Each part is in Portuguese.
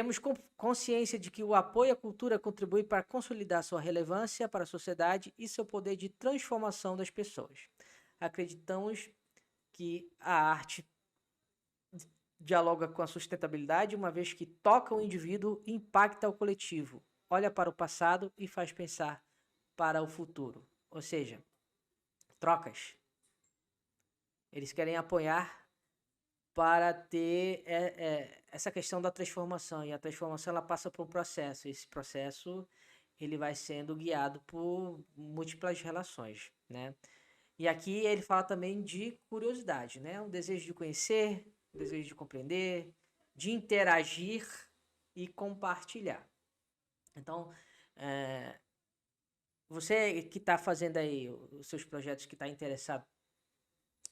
Temos consciência de que o apoio à cultura contribui para consolidar sua relevância para a sociedade e seu poder de transformação das pessoas. Acreditamos que a arte dialoga com a sustentabilidade, uma vez que toca o indivíduo e impacta o coletivo, olha para o passado e faz pensar para o futuro. Ou seja, trocas. Eles querem apoiar para ter essa questão da transformação. E a transformação ela passa por um processo. Esse processo ele vai sendo guiado por múltiplas relações, né? E aqui ele fala também de curiosidade, né? Um desejo de conhecer, um desejo de compreender, de interagir e compartilhar. Então, você que está fazendo aí os seus projetos, que está interessado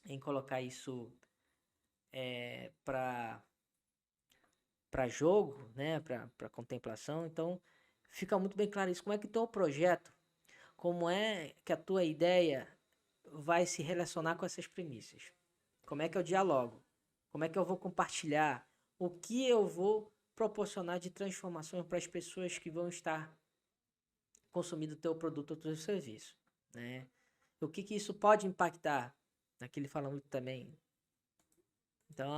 em colocar isso para jogo, né? Para contemplação, então fica muito bem claro isso. Como é que está o projeto? Como é que a tua ideia vai se relacionar com essas premissas? Como é que é o diálogo? Como é que eu vou compartilhar? O que eu vou proporcionar de transformação para as pessoas que vão estar consumindo o teu produto ou teu serviço, né? O que isso pode impactar? Aqui ele fala muito também. Então,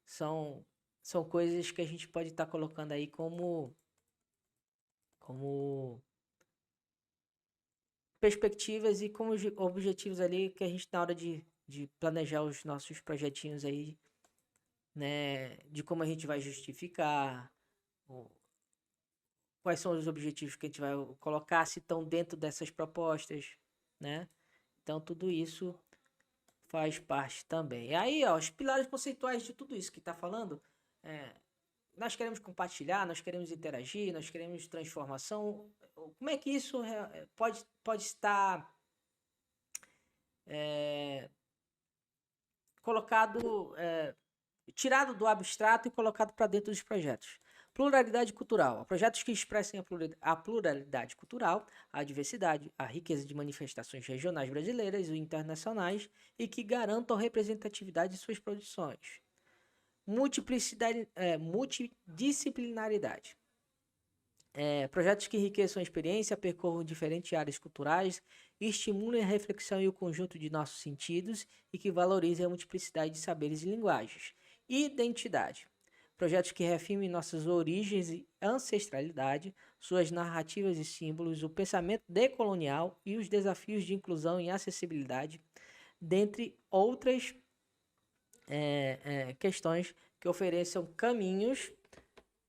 são coisas que a gente pode estar colocando aí como perspectivas e como objetivos ali que a gente, na hora de planejar os nossos projetinhos aí, né, de como a gente vai justificar, quais são os objetivos que a gente vai colocar, se estão dentro dessas propostas, né? Então, tudo isso faz parte também. E aí, ó, os pilares conceituais de tudo isso que está falando, nós queremos compartilhar, nós queremos interagir, nós queremos transformação. Como é que isso pode estar colocado, tirado do abstrato e colocado para dentro dos projetos? Pluralidade cultural. Projetos que expressem a pluralidade cultural, a diversidade, a riqueza de manifestações regionais brasileiras e internacionais e que garantam a representatividade de suas produções. Multidisciplinaridade. Projetos que enriqueçam a experiência, percorram diferentes áreas culturais, estimulem a reflexão e o conjunto de nossos sentidos e que valorizem a multiplicidade de saberes e linguagens. Identidade. Projetos que reafirmem nossas origens e ancestralidade, suas narrativas e símbolos, o pensamento decolonial e os desafios de inclusão e acessibilidade, dentre outras questões que ofereçam caminhos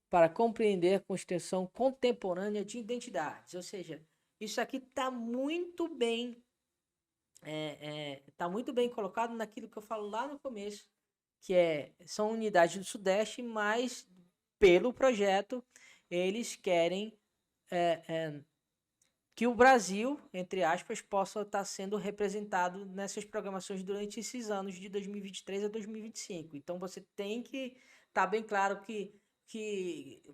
para compreender a construção contemporânea de identidades. Ou seja, isso aqui está muito bem muito bem colocado naquilo que eu falo lá no começo, que são unidades do Sudeste, mas pelo projeto eles querem que o Brasil, entre aspas, possa estar sendo representado nessas programações durante esses anos de 2023 a 2025. Então você tem que estar bem claro que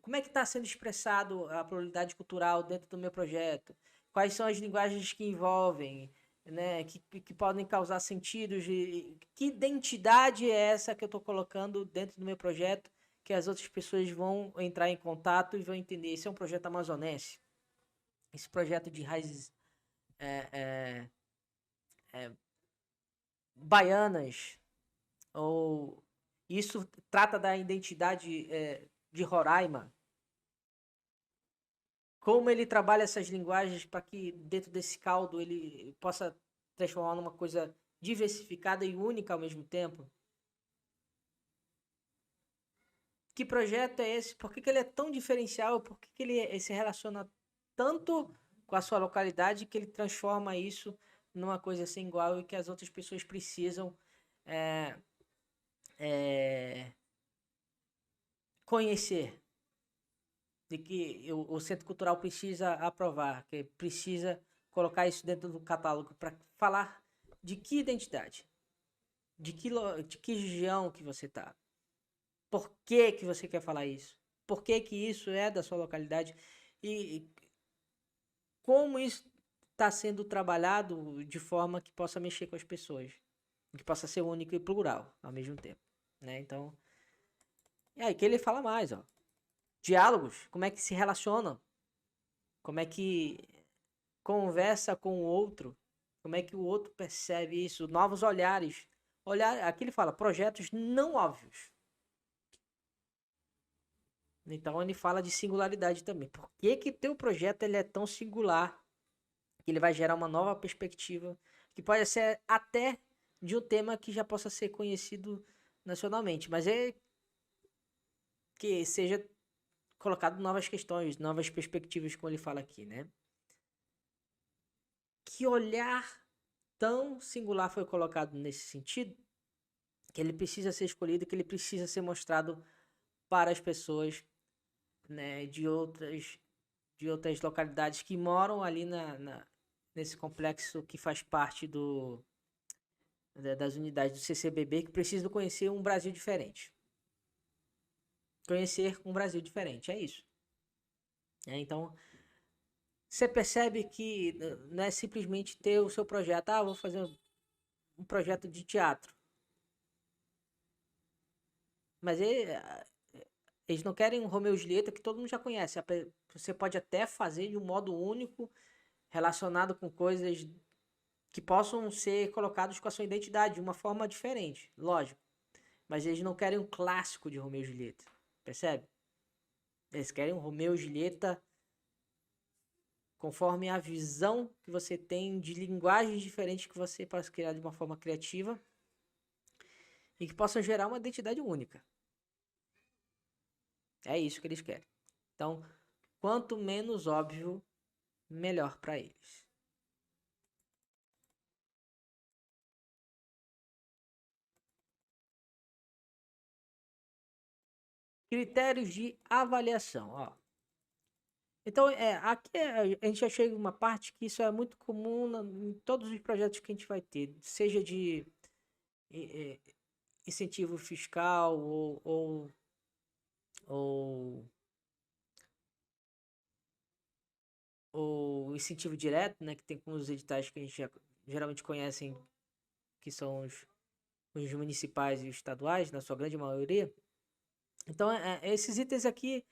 como é que está sendo expressado a pluralidade cultural dentro do meu projeto, quais são as linguagens que envolvem, né, que podem causar sentidos, que identidade é essa que eu estou colocando dentro do meu projeto, que as outras pessoas vão entrar em contato e vão entender. Esse é um projeto amazonense, esse projeto de raízes baianas, ou isso trata da identidade de Roraima. Como ele trabalha essas linguagens para que dentro desse caldo ele possa transformar numa coisa diversificada e única ao mesmo tempo. Que projeto é esse? Por que ele é tão diferencial? Por que ele se relaciona tanto com a sua localidade que ele transforma isso numa coisa sem igual e que as outras pessoas precisam conhecer? De que o Centro Cultural precisa aprovar, que precisa colocar isso dentro do catálogo para falar de que identidade, de que região que você está, por que você quer falar isso, por que isso é da sua localidade e como isso está sendo trabalhado de forma que possa mexer com as pessoas, que possa ser único e plural ao mesmo tempo, né? Então, e aí que ele fala mais, ó. diálogos, como é que se relacionam, como é que conversa com o outro, como é que o outro percebe isso, novos olhares. Aqui ele fala, projetos não óbvios. Então ele fala de singularidade também. Por que que teu projeto ele é tão singular que ele vai gerar uma nova perspectiva que pode ser até de um tema que já possa ser conhecido nacionalmente, mas é que seja colocado novas questões, novas perspectivas, como ele fala aqui, né? Que olhar tão singular foi colocado nesse sentido que ele precisa ser escolhido, que ele precisa ser mostrado para as pessoas, né, de outras localidades que moram ali nesse complexo que faz parte das unidades do CCBB, que precisam conhecer um Brasil diferente. Conhecer um Brasil diferente, é isso. Então, você percebe que não é simplesmente ter o seu projeto. Ah, vou fazer um projeto de teatro. Mas eles não querem um Romeu e Julieta que todo mundo já conhece. Você pode até fazer de um modo único, relacionado com coisas que possam ser colocados com a sua identidade, de uma forma diferente, lógico. Mas eles não querem um clássico de Romeu e Julieta, percebe? Eles querem um Romeu e Julieta conforme a visão que você tem de linguagens diferentes que você possa criar de uma forma criativa e que possam gerar uma identidade única. É isso que eles querem. Então, quanto menos óbvio, melhor para eles. Critérios de avaliação, ó. Então, aqui a gente já chega em uma parte que isso é muito comum em todos os projetos que a gente vai ter, seja de incentivo fiscal ou incentivo direto, né, que tem com os editais que a gente geralmente conhecem, que são os municipais e os estaduais, na sua grande maioria. Então, esses itens aqui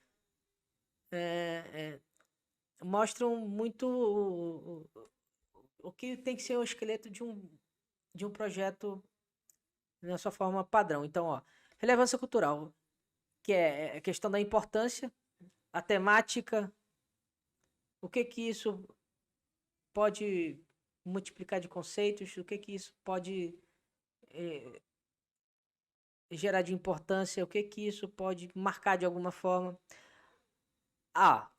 mostram muito o que tem que ser o esqueleto de um projeto na sua forma padrão. Então, ó, relevância cultural, que é a questão da importância, a temática, o que que isso pode multiplicar de conceitos, o que que isso pode gerar de importância, o que que isso pode marcar de alguma forma.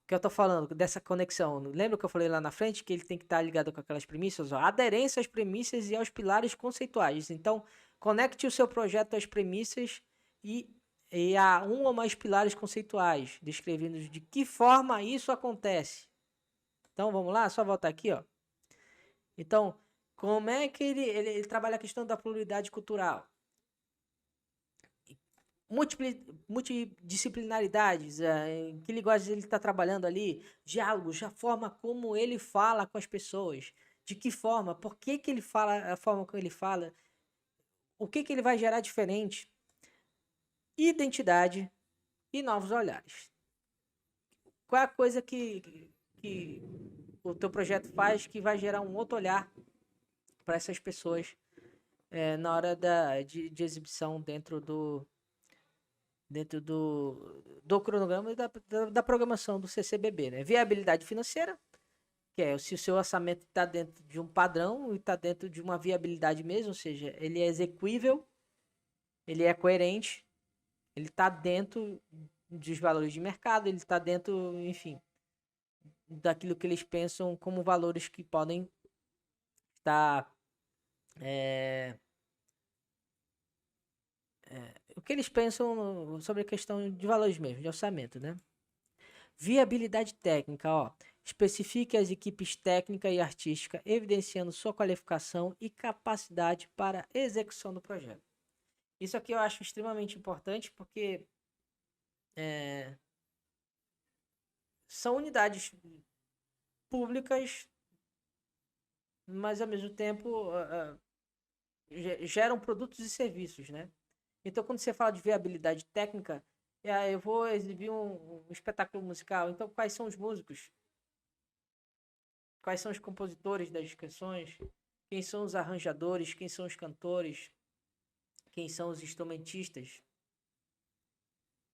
Que eu tô falando dessa conexão. Lembra que eu falei lá na frente que ele tem que estar ligado com aquelas premissas? Ó, aderência às premissas e aos pilares conceituais. Então, conecte o seu projeto às premissas e a um ou mais pilares conceituais, descrevendo de que forma isso acontece. Então, vamos lá? Só voltar aqui, ó. Então, como é que ele trabalha a questão da pluralidade cultural? Multidisciplinaridades, em que linguagem ele está trabalhando ali, diálogos, a forma como ele fala com as pessoas, de que forma, por que que ele fala, a forma como ele fala, o que que ele vai gerar diferente, identidade e novos olhares. Qual é a coisa que o teu projeto faz que vai gerar um outro olhar para essas pessoas na hora de exibição dentro do cronograma e da programação do CCBB, né? Viabilidade financeira, que é se o seu orçamento está dentro de um padrão e está dentro de uma viabilidade mesmo, ou seja, ele é execuível, ele é coerente, ele está dentro dos valores de mercado, ele está dentro, enfim, daquilo que eles pensam como valores que podem estar o que eles pensam sobre a questão de valores mesmo, de orçamento, né? Viabilidade técnica, ó. Especifique as equipes técnica e artística, evidenciando sua qualificação e capacidade para execução do projeto. Isso aqui eu acho extremamente importante porque são unidades públicas, mas ao mesmo tempo geram produtos e serviços, né? Então, quando você fala de viabilidade técnica, E aí eu vou exibir um espetáculo musical. Então, quais são os músicos? Quais são os compositores das canções? Quem são os arranjadores? Quem são os cantores? Quem são os instrumentistas?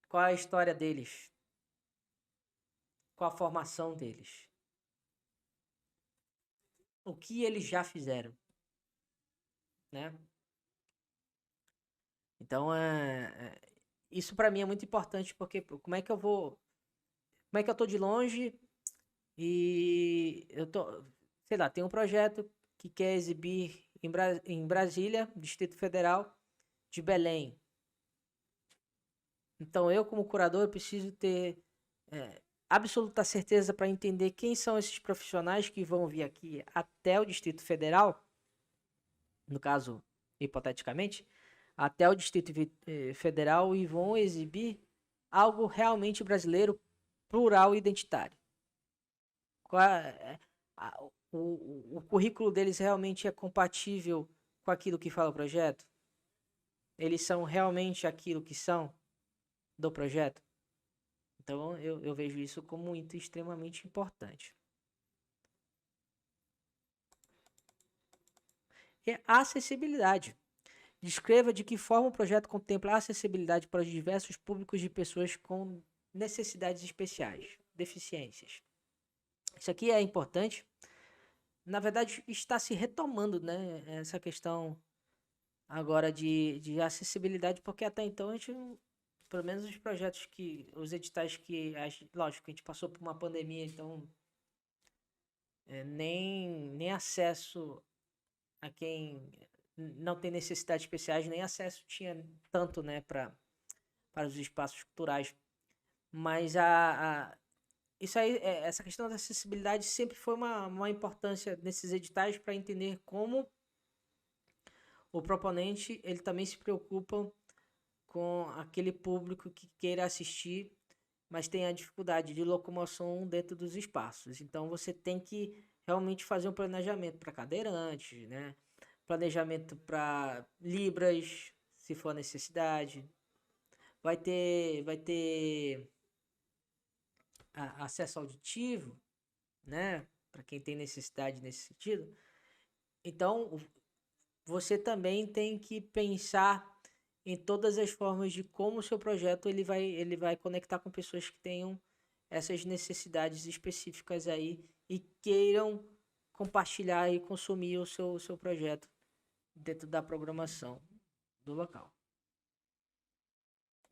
Qual é a história deles? Qual a formação deles? O que eles já fizeram, né? Então, isso para mim é muito importante, porque como é que eu tô de longe e eu tô, sei lá, tem um projeto que quer exibir em Brasília, Distrito Federal, de Belém. Então, eu como curador, eu preciso ter absoluta certeza para entender quem são esses profissionais que vão vir aqui até o Distrito Federal, no caso, hipoteticamente, até o Distrito Federal e vão exibir algo realmente brasileiro, plural e identitário. O currículo deles realmente é compatível com aquilo que fala o projeto? Eles são realmente aquilo que são do projeto? Então eu vejo isso como muito extremamente importante. E a acessibilidade. Descreva de que forma o projeto contempla a acessibilidade para os diversos públicos de pessoas com necessidades especiais, deficiências. Isso aqui é importante. Na verdade, está se retomando, né, essa questão agora de acessibilidade, porque até então a gente, pelo menos os projetos os editais lógico, a gente passou por uma pandemia, então nem acesso a quem não tem necessidades especiais, nem acesso tinha tanto, né, para os espaços culturais. Mas isso aí, essa questão da acessibilidade sempre foi uma importância nesses editais para entender como o proponente ele também se preocupa com aquele público que queira assistir, mas tem a dificuldade de locomoção dentro dos espaços. Então você tem que realmente fazer um planejamento para cadeirantes, né? Planejamento para libras, se for necessidade. Vai ter acesso auditivo, né? Para quem tem necessidade nesse sentido. Então, você também tem que pensar em todas as formas de como o seu projeto ele vai conectar com pessoas que tenham essas necessidades específicas aí e queiram compartilhar e consumir o seu projeto dentro da programação do local.